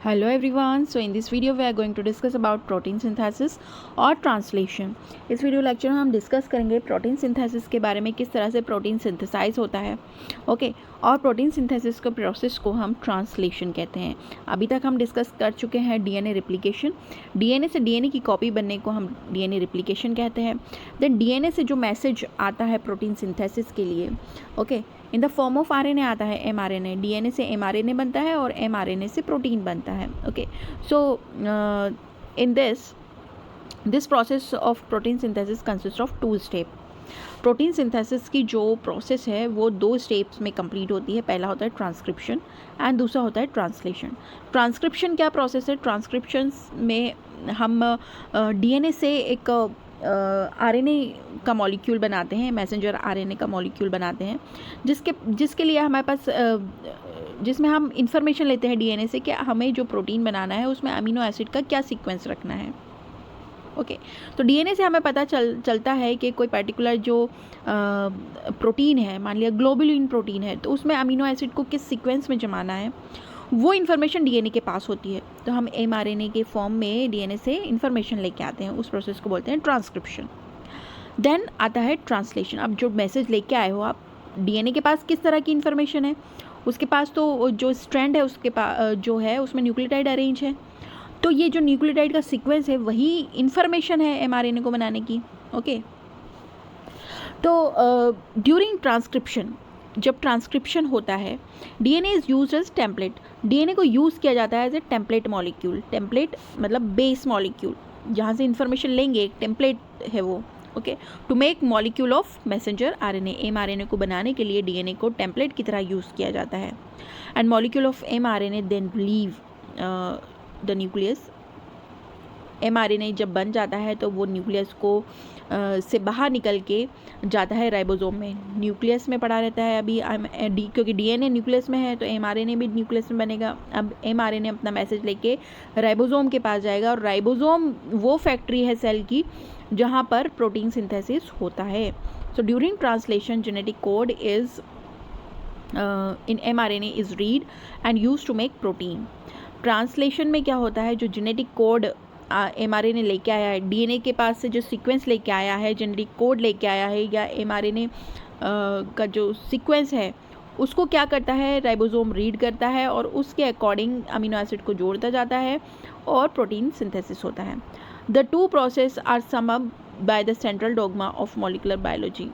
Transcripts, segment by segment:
Hello everyone. So in this video we are going to discuss about protein synthesis और translation. इस video lecture में हम discuss करेंगे protein synthesis के बारे में, किस तरह से प्रोटीन सिंथेसाइज होता है। ओके और प्रोटीन सिंथेसिस के प्रोसेस को हम ट्रांसलेशन कहते हैं। अभी तक हम डिस्कस कर चुके हैं डीएनए रिप्लिकेशन। डीएनए से डीएनए की कॉपी बनने को हम डीएनए रिप्लिकेशन कहते हैं। देन डीएनए से जो मैसेज आता है प्रोटीन सिंथेसिस के लिए, okay in the form of RNA आता है एमआरएनए। डीएनए से एमआरएनए बनता है और एमआरएनए से प्रोटीन बनता है। Okay so in this process of protein synthesis consist of 2 step. Protein synthesis की जो प्रोसेस है वो 2 स्टेप्स में कंप्लीट होती है। पहला होता है ट्रांसक्रिप्शन एंड दूसरा होता है ट्रांसलेशन। ट्रांसक्रिप्शन क्या प्रोसेस है? ट्रांसक्रिप्शन में हम डीएनए से एक आरएनए का मॉलिक्यूल बनाते हैं, मैसेंजर आरएनए का मॉलिक्यूल बनाते हैं, जिसके लिए हमारे पास जिसमें हम इंफॉर्मेशन लेते हैं डीएनए से कि हमें जो प्रोटीन बनाना है उसमें अमीनो एसिड का क्या सीक्वेंस रखना है। ओके तो डीएनए से हमें पता चलता है कि कोई पर्टिकुलर जो प्रोटीन है, मान लिया ग्लोबुलिन प्रोटीन है, तो उसमें अमीनो एसिड को किस सीक्वेंस में जमाना है, वो इन्फॉर्मेशन डीएनए के पास होती है। तो हम एमआरएनए के फॉर्म में डीएनए से इन्फॉर्मेशन लेके आते हैं। उस प्रोसेस को बोलते हैं ट्रांसक्रिप्शन। देन आता है ट्रांसलेशन। अब जो मैसेज लेके आए हो आप, डीएनए के पास किस तरह की इन्फॉर्मेशन है? उसके पास तो जो स्ट्रैंड है उसके पास जो है उसमें न्यूक्लियोटाइड अरेंज है, तो ये जो न्यूक्लियोटाइड का सीक्वेंस है वही इन्फॉर्मेशन है एमआरएनए को बनाने की। ओके तो ड्यूरिंग ट्रांसक्रिप्शन, जब ट्रांसक्रिप्शन होता है, DNA is used as template. DNA को यूज़ किया जाता है as a template molecule. Template मतलब बेस मॉलिक्यूल, जहाँ से इन्फॉर्मेशन लेंगे, एक टेम्पलेट है वो। Okay to make molecule of messenger RNA. MRNA को बनाने के लिए डीएनए को टेम्पलेट की तरह यूज़ किया जाता है। And molecule of mRNA then leave the nucleus. MRNA जब बन जाता है तो वो न्यूक्लियस को से बाहर निकल के जाता है राइबोसोम में। न्यूक्लियस में पड़ा रहता है अभी क्योंकि डीएनए न्यूक्लियस में है तो एमआरएनए भी न्यूक्लियस में बनेगा। अब एमआरएनए अपना मैसेज लेके राइबोसोम के पास जाएगा और राइबोसोम वो फैक्ट्री है सेल की जहाँ पर प्रोटीन सिंथेसिस होता है। So during translation genetic code is in mRNA is read and use to make protein. Translation में क्या होता है, जो जेनेटिक कोड एमआरएनए लेके आया है, डीएनए के पास से जो सीक्वेंस लेके आया है, जेनेटिक कोड लेके आया है, या एमआरएनए का जो सीक्वेंस है उसको क्या करता है, राइबोसोम रीड करता है और उसके अकॉर्डिंग अमीनो एसिड को जोड़ता जाता है और प्रोटीन सिंथेसिस होता है। The 2 process are sum up by the central dogma of molecular biology.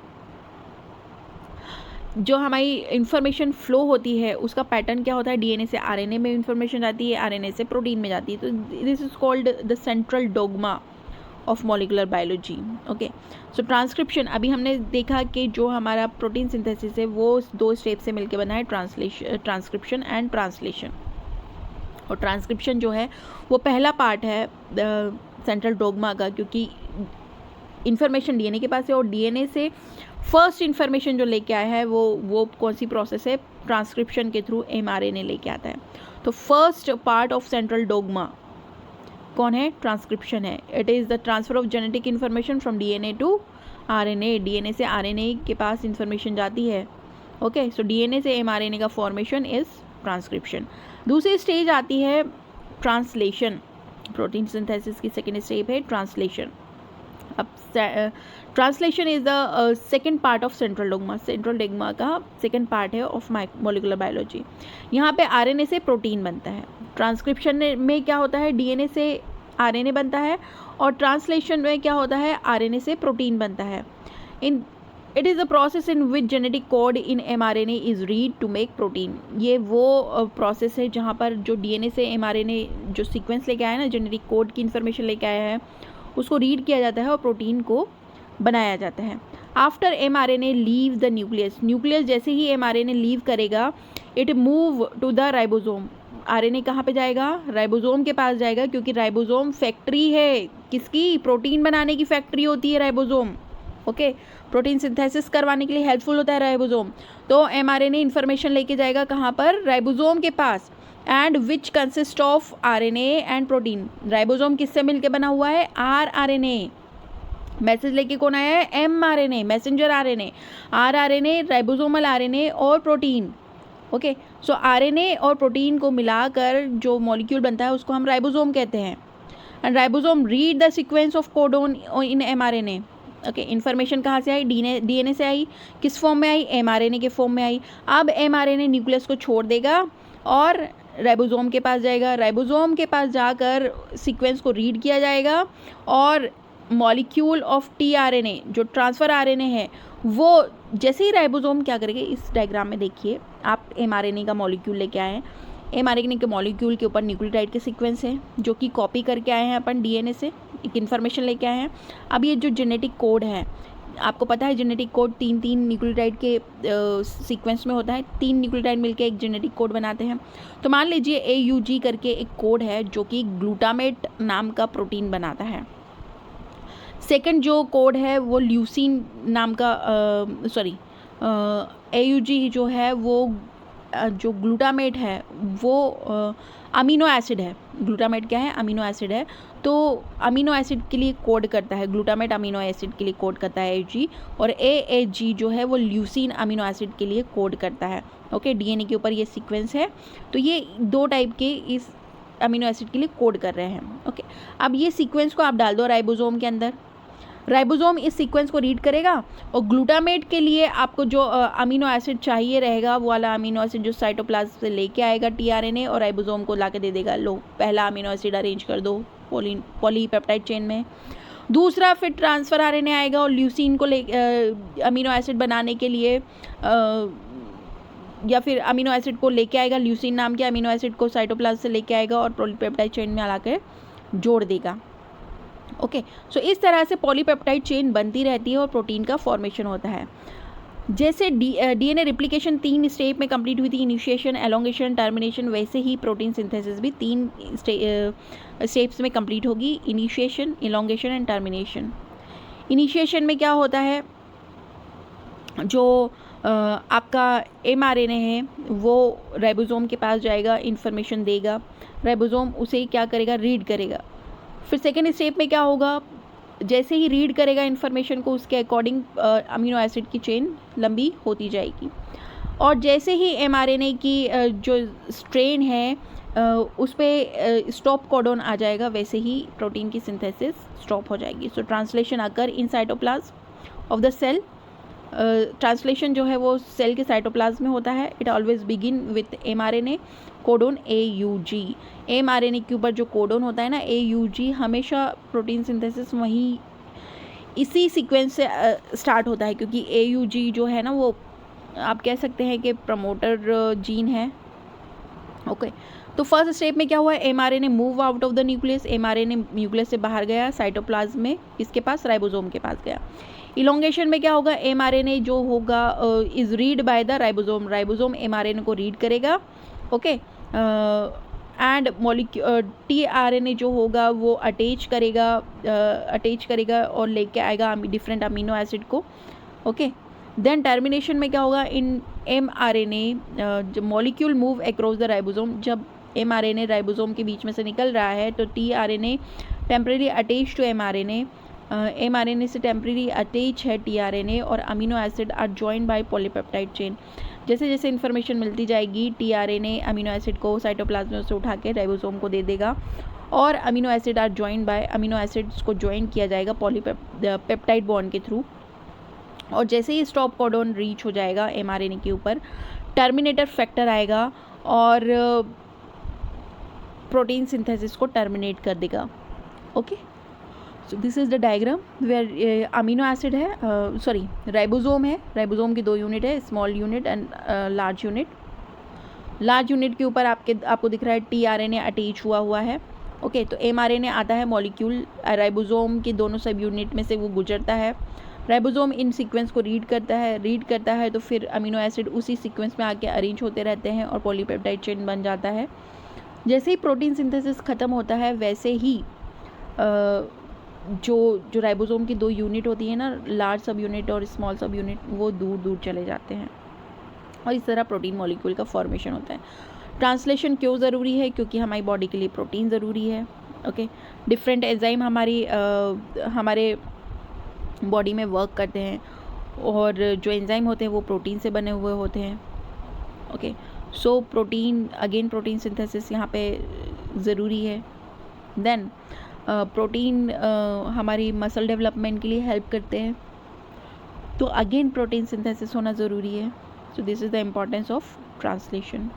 जो हमारी इंफॉर्मेशन फ्लो होती है उसका पैटर्न क्या होता है, डीएनए से आरएनए में इंफॉर्मेशन जाती है, आरएनए से प्रोटीन में जाती है। तो this is called the central dogma of molecular biology. Okay so transcription, अभी हमने देखा कि जो हमारा प्रोटीन सिंथेसिस है वो 2 स्टेप से मिलकर बना है, ट्रांसक्रिप्शन एंड ट्रांसलेशन। और ट्रांसक्रिप्शन जो है वो पहला पार्ट है सेंट्रल डोगमा का, क्योंकि इन्फॉर्मेशन डीएनए के पास है और डीएनए से फर्स्ट इन्फॉर्मेशन जो लेके आया है वो कौन सी प्रोसेस है, ट्रांसक्रिप्शन के थ्रू एमआरएनए लेके आता है। तो first part of central dogma कौन है? ट्रांसक्रिप्शन है। It is the transfer of genetic information from DNA to RNA. DNA से आरएनए के पास इन्फॉर्मेशन जाती है। ओके सो डीएनए से एमआरएनए का फॉर्मेशन इज ट्रांसक्रिप्शन। दूसरी स्टेज आती है ट्रांसलेशन। प्रोटीन सिंथेसिस की सेकेंड स्टेप है ट्रांसलेशन। अब translation is the second part of central dogma. Central dogma का सेकेंड पार्ट है ऑफ मॉलिक्यूलर बायोलॉजी। यहाँ पे आरएनए से प्रोटीन बनता है। ट्रांसक्रिप्शन में क्या होता है, डीएनए से आरएनए बनता है, और ट्रांसलेशन में क्या होता है, आरएनए से प्रोटीन बनता है। It is a process in which genetic code in mRNA is read to make protein. ये वो प्रोसेस है जहाँ पर जो डीएनए से एमआरएनए जो सीक्वेंस लेके आया है ना, जेनेटिक कोड की इन्फॉर्मेशन लेके आया है, उसको रीड किया जाता है और प्रोटीन को बनाया जाता है। After mRNA leave the nucleus. Nucleus जैसे ही एमआरएनए लीव करेगा, it move to the ribosome. RNA कहाँ पे जाएगा? राइबोसोम के पास जाएगा, क्योंकि राइबोसोम फैक्ट्री है किसकी? प्रोटीन बनाने की फैक्ट्री होती है राइबोसोम। ओके प्रोटीन सिंथेसिस करवाने के लिए हेल्पफुल होता है राइबोसोम। तो एमआरएनए इन्फॉर्मेशन लेके जाएगा कहाँ पर? राइबोसोम के पास। And which consist of RNA and protein. Ribosome किससे मिलके बना हुआ है? आरआरएनए। मैसेज लेके कौन आया है? MRNA, messenger RNA. RRNA, ribosomal RNA और प्रोटीन। ओके सो आरएनए और प्रोटीन को मिलाकर जो मॉलिक्यूल बनता है उसको हम राइबोसोम कहते हैं। And ribosome read the sequence of codon in mRNA. Okay, information कहाँ से आई? डीएनए से आई। किस फॉर्म में आई? एमआरएनए के फॉर्म में आई। अब एमआरएनए न्यूक्लियस को छोड़ देगा और राइबोसोम के पास जाएगा। राइबोसोम के पास जाकर सीक्वेंस को रीड किया जाएगा और मॉलिक्यूल ऑफ टीआरएनए जो ट्रांसफ़र आरएनए है वो जैसे ही राइबोसोम क्या करेंगे, इस डायग्राम में देखिए आप एमआरएनए का मॉलिक्यूल लेके आए हैं। एमआरएनए के मॉलिक्यूल के ऊपर न्यूक्लियोटाइड के सीक्वेंस है जो कि कॉपी करके आए हैं अपन डीएनए से, एक इन्फॉर्मेशन लेके आए हैं। अब ये जो जेनेटिक कोड है, आपको पता है जेनेटिक कोड 3 न्यूक्लियोटाइड के सीक्वेंस में होता है। 3 न्यूक्लियोटाइड मिलकर एक जेनेटिक कोड बनाते हैं। तो मान लीजिए AUG करके एक कोड है जो कि ग्लूटामेट नाम का प्रोटीन बनाता है। सेकंड जो कोड है वो ल्यूसीन नाम का AUG जो है वो जो ग्लूटामेट है वो अमीनो एसिड है। ग्लूटामेट क्या है? अमीनो एसिड है। तो अमीनो एसिड के लिए कोड करता है, ग्लूटामेट अमीनो एसिड के लिए कोड करता है AUG, और AAG जो है वो ल्यूसीन अमीनो एसिड के लिए कोड करता है। ओके, डीएनए के ऊपर ये सीक्वेंस है। तो ये 2 टाइप के इस अमीनो एसिड के लिए कोड कर रहे हैं। ओके, अब ये सीक्वेंस को आप डाल दो राइबोसोम के अंदर। राइबोसोम इस सीक्वेंस को रीड करेगा और ग्लूटामेट के लिए आपको जो अमीनो एसिड चाहिए रहेगा वो वाला अमीनो एसिड जो साइटोप्लाज्म से लेके आएगा टीआरएनए और राइबोसोम को लाके दे देगा, लो पहला अमीनो एसिड अरेंज कर दो पॉलीपेप्टाइड चेन में। दूसरा फिर ट्रांसफ़र आरएनए आएगा और ल्यूसीन को अमीनो एसिड बनाने के लिए या फिर अमीनो एसिड को लेके आएगा, ल्यूसीन नाम के अमीनो एसिड को साइटोप्लाज्म से लेके आएगा और पॉलीपेप्टाइड चेन में लाकर जोड़ देगा। ओके, सो इस तरह से पॉलीपेप्टाइड चेन बनती रहती है और प्रोटीन का फॉर्मेशन होता है। जैसे डीएनए रिप्लिकेशन 3 स्टेप में कंप्लीट हुई थी, इनिशिएशन, एलोंगेशन, टर्मिनेशन, वैसे ही प्रोटीन सिंथेसिस भी 3 स्टेप्स में कंप्लीट होगी, initiation, elongation and termination. Initiation में क्या होता है, जो आपका एमआरएनए है वो राइबोसोम के पास जाएगा, इन्फॉर्मेशन देगा, राइबोसोम उसे क्या करेगा? रीड करेगा। फिर सेकेंड स्टेप में क्या होगा? जैसे ही रीड करेगा इन्फॉर्मेशन को, उसके अकॉर्डिंग अमीनो एसिड की चेन लंबी होती जाएगी। और जैसे ही एमआरएनए की जो स्ट्रेन है उस पर स्टॉप कोडॉन आ जाएगा, वैसे ही प्रोटीन की सिंथेसिस स्टॉप हो जाएगी। So translation occur in cytoplasm of the cell. Translation जो है वो सेल के साइटोप्लाज्म में होता है। It always begin with mRNA codon AUG। MRNA के ऊपर जो कोडोन होता है ना AUG, हमेशा प्रोटीन सिंथेसिस वहीं इसी सीक्वेंस से स्टार्ट होता है, क्योंकि AUG जो है ना वो आप कह सकते हैं कि प्रमोटर जीन है। ओके, तो फर्स्ट स्टेप में क्या हुआ? MRNA move out of the nucleus. MRNA nucleus से बाहर गया, साइटोप्लाज्म में किसके पास? राइबोसोम के पास गया। इलोंगेशन में क्या होगा? एमआरएनए जो होगा is read by the ribosome. Ribosome mRNA को रीड करेगा। ओके, एंड टीआरएनए जो होगा वो अटैच करेगा और लेके आएगा डिफरेंट अमीनो एसिड को। ओके, देन टर्मिनेशन में क्या होगा? इन एमआरएनए जब molecule move across the ribosome, जब एमआरएनए राइबोसोम के बीच में से निकल रहा है तो tRNA temporary attach to mRNA, mRNA से टेम्परेरी अटैच है टीआरएनए और amino acid are joined bye polypeptide chain. जैसे जैसे इन्फॉर्मेशन मिलती जाएगी टीआरएनए अमीनो एसिड को साइटोप्लाज्म से उठा के राइबोसोम को दे देगा और amino acid are joined by, amino acids को ज्वाइन किया जाएगा पॉलीपेप्टाइड बॉन्ड के थ्रू। और जैसे ही स्टॉप कोडॉन रीच हो जाएगा एमआरएनए के ऊपर, टर्मिनेटर फैक्टर आएगा और प्रोटीन सिंथेसिस को टर्मिनेट कर देगा। Okay, so this is the diagram where amino acid है, राइबोसोम है। राइबोसोम की 2 यूनिट है, small unit and large unit. Large unit के ऊपर आपको दिख रहा है टीआरएनए अटैच हुआ है। ओके, तो एमआरएनए आता है मॉलिक्यूल, राइबोसोम के दोनों सब यूनिट में से वो गुजरता है। राइबोसोम इन सीक्वेंस को रीड करता है तो फिर अमीनो एसिड उसी सीक्वेंस में आके अरेंज होते रहते हैं और पॉलीपेप्टाइड चेन बन जाता है। जैसे ही प्रोटीन सिंथेसिस ख़त्म होता है वैसे ही जो राइबोसोम की 2 यूनिट होती है ना, लार्ज सब यूनिट और स्मॉल सब यूनिट, वो दूर दूर चले जाते हैं और इस तरह प्रोटीन मॉलिक्यूल का फॉर्मेशन होता है। ट्रांसलेशन क्यों ज़रूरी है? क्योंकि हमारी बॉडी के लिए प्रोटीन ज़रूरी है। ओके, डिफरेंट एंजाइम हमारे बॉडी में वर्क करते हैं और जो एंजाइम होते हैं वो प्रोटीन से बने हुए होते हैं। Okay, so protein, again protein synthesis यहाँ पे ज़रूरी है। देन प्रोटीन हमारी मसल डेवलपमेंट के लिए हेल्प करते हैं, तो अगेन प्रोटीन सिंथेसिस होना ज़रूरी है। सो this is the importance of translation.